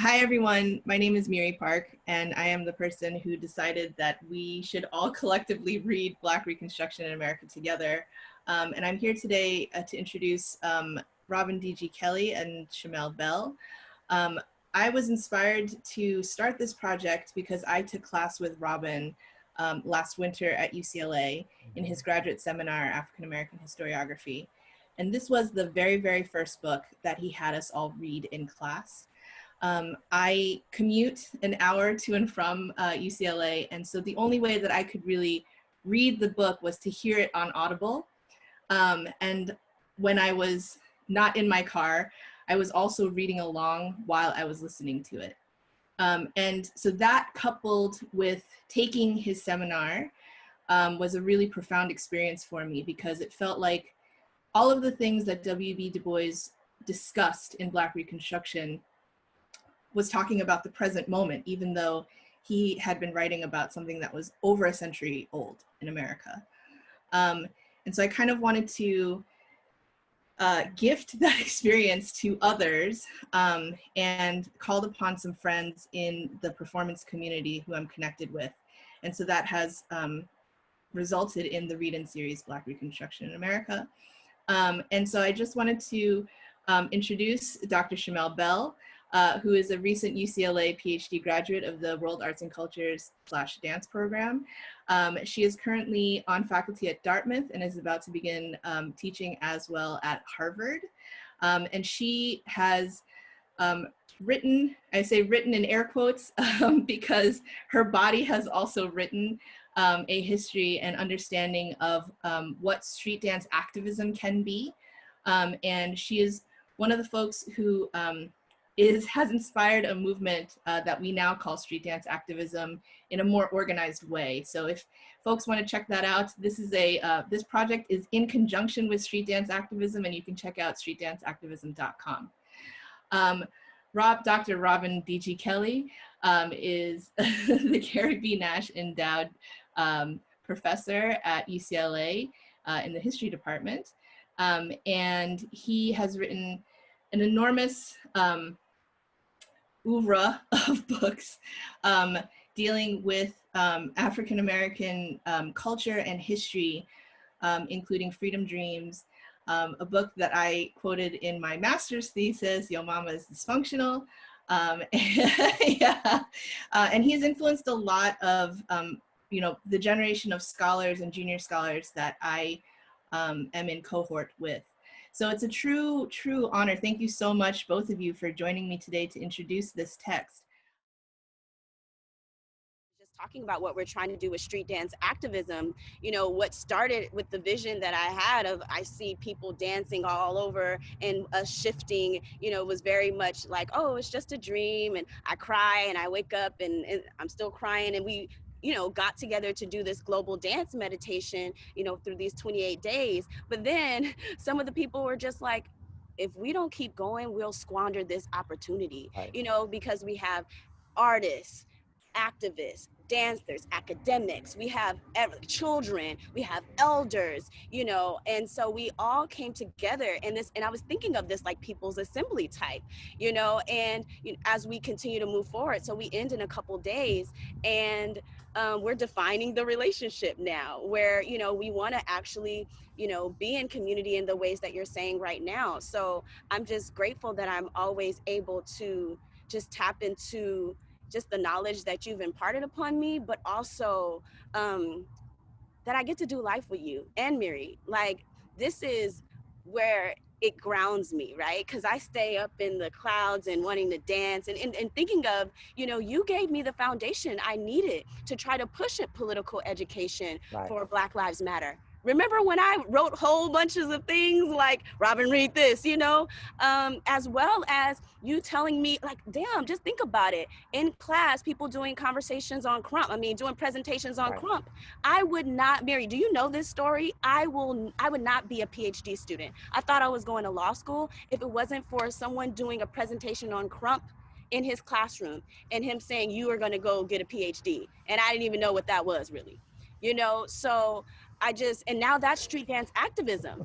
Hi everyone, my name is MiRi Park, and I am the person who decided that we should all collectively read Black Reconstruction in America together. And I'm here today to introduce Robin D.G. Kelley and Shamell Bell. I was inspired to start this project because I took class with Robin last winter at UCLA in his graduate seminar, African American Historiography. And this was the very, very first book that he had us all read in class. I commute an hour to and from UCLA, and so the only way that I could really read the book was to hear it on Audible. And when I was not in my car, I was also reading along while I was listening to it. And so that, coupled with taking his seminar, was a really profound experience for me, because it felt like all of the things that W.B. Du Bois discussed in Black Reconstruction was talking about the present moment, even though he had been writing about something that was over a century old in America. And so I kind of wanted to gift that experience to others, and called upon some friends in the performance community who I'm connected with. And so that has resulted in the ReadIn Series, Black Reconstruction in America. And so I just wanted to introduce Dr. Shamell Bell, who is a recent UCLA PhD graduate of the World Arts and Cultures / Dance program. She is currently on faculty at Dartmouth and is about to begin teaching as well at Harvard. And she has written, I say written in air quotes, because her body has also written a history and understanding of what street dance activism can be. And she is one of the folks who has inspired a movement that we now call Street Dance Activism in a more organized way. So if folks want to check that out, this is this project is in conjunction with Street Dance Activism, and you can check out streetdanceactivism.com. Dr. Robin D.G. Kelley is the Carrie B. Nash Endowed Professor at UCLA in the History Department. And he has written an enormous oeuvre of books dealing with African-American culture and history, including Freedom Dreams, a book that I quoted in my master's thesis, Yo Mama is Dysfunctional. Yeah. And he's influenced a lot of the generation of scholars and junior scholars that I am in cohort with. So it's a true, true honor. Thank you so much, both of you, for joining me today to introduce this text. Just talking about what we're trying to do with street dance activism, what started with the vision that I had of, I see people dancing all over and us shifting, was very much like, oh, it's just a dream, and I cry and I wake up and I'm still crying, and we got together to do this global dance meditation, through these 28 days. But then some of the people were just like, if we don't keep going, we'll squander this opportunity, right. Because we have artists, activists, dancers, academics, we have children, we have elders, and so we all came together in this, and I was thinking of this like people's assembly type, and as we continue to move forward, so we end in a couple days, and we're defining the relationship now, where we want to actually be in community in the ways that you're saying right now. So I'm just grateful that I'm always able to just tap into just the knowledge that you've imparted upon me, but also that I get to do life with you and MiRi. Like, this is where it grounds me, right? Because I stay up in the clouds and wanting to dance and thinking of, you gave me the foundation I needed to try to push at political education for Black Lives Matter. Remember when I wrote whole bunches of things like, Robin, read this, as well as you telling me, like, damn, just think about it. In class, people doing conversations on Crump, doing presentations on Crump. I would not, MiRi, do you know this story? I would not be a PhD student. I thought I was going to law school if it wasn't for someone doing a presentation on Crump in his classroom and him saying, you are gonna go get a PhD. And I didn't even know what that was really, so and now that's street dance activism.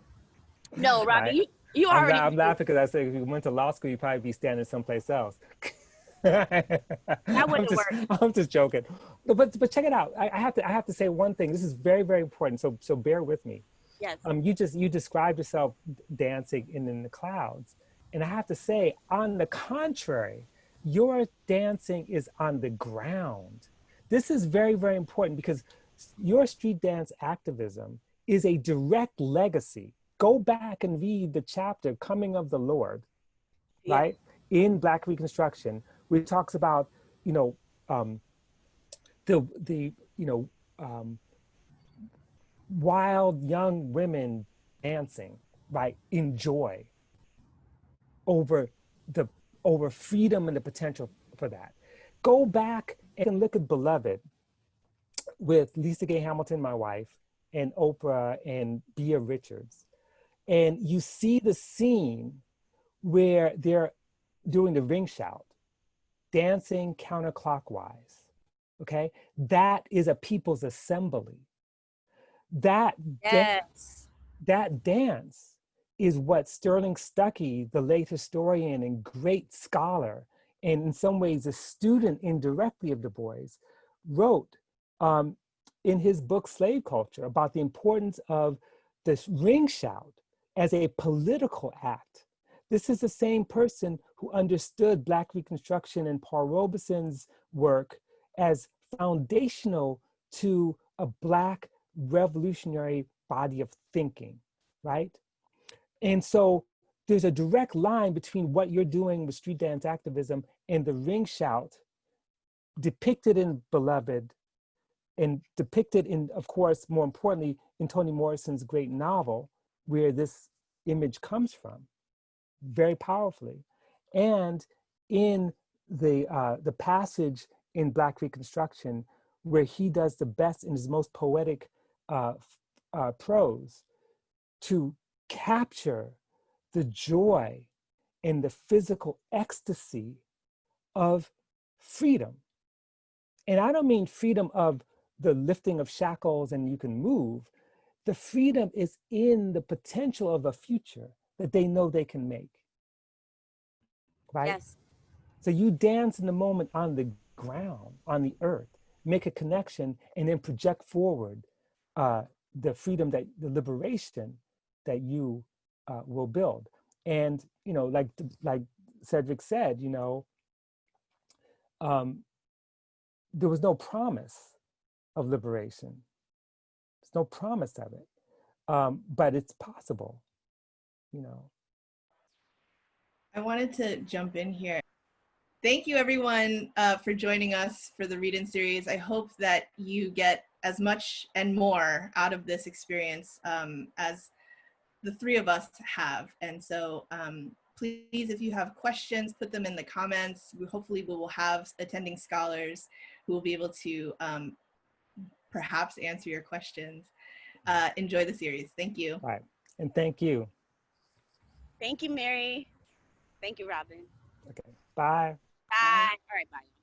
No, Robbie, you already. I'm laughing because I said if you went to law school, you'd probably be standing someplace else. That wouldn't work. I'm just joking. But check it out. I have to say one thing. This is very, very important. So bear with me. Yes. You described yourself dancing in the clouds. And I have to say, on the contrary, your dancing is on the ground. This is very, very important because your street dance activism is a direct legacy. Go back and read the chapter, Coming of the Lord, Yeah. right? In Black Reconstruction, which talks about, you know, wild young women dancing, right, in joy over the over freedom and the potential for that. Go back and look at Beloved with Lisa Gay Hamilton, my wife, and Oprah and Bea Richards. And you see the scene where they're doing the ring shout, dancing counterclockwise, okay? That is a people's assembly. That dance is what Sterling Stuckey, the late historian and great scholar, and in some ways a student indirectly of Du Bois, wrote in his book Slave Culture about the importance of this ring shout as a political act. This is the same person who understood Black Reconstruction and Paul Robeson's work as foundational to a Black revolutionary body of thinking, right? And so there's a direct line between what you're doing with street dance activism and the ring shout depicted in Beloved and depicted in, of course, more importantly, in Toni Morrison's great novel, where this image comes from very powerfully. And in the passage in Black Reconstruction, where he does the best in his most poetic prose to capture the joy and the physical ecstasy of freedom. And I don't mean freedom of the lifting of shackles and you can move. The freedom is in the potential of a future that they know they can make, right? Yes. So you dance in the moment on the ground, on the earth, make a connection, and then project forward the freedom, the liberation that you will build. And, you know, like Cedric said, you know, there was no promise of liberation. There's no promise of it, but it's possible, you know. I wanted to jump in here. Thank you everyone for joining us for the ReadIn series. I hope that you get as much and more out of this experience as the three of us have. And so please, if you have questions, put them in the comments. Hopefully we will have attending scholars who will be able to perhaps answer your questions. Enjoy the series. Thank you. All right, and thank you. Thank you, Mary. Thank you, Robin. Okay, bye. Bye. All right, bye.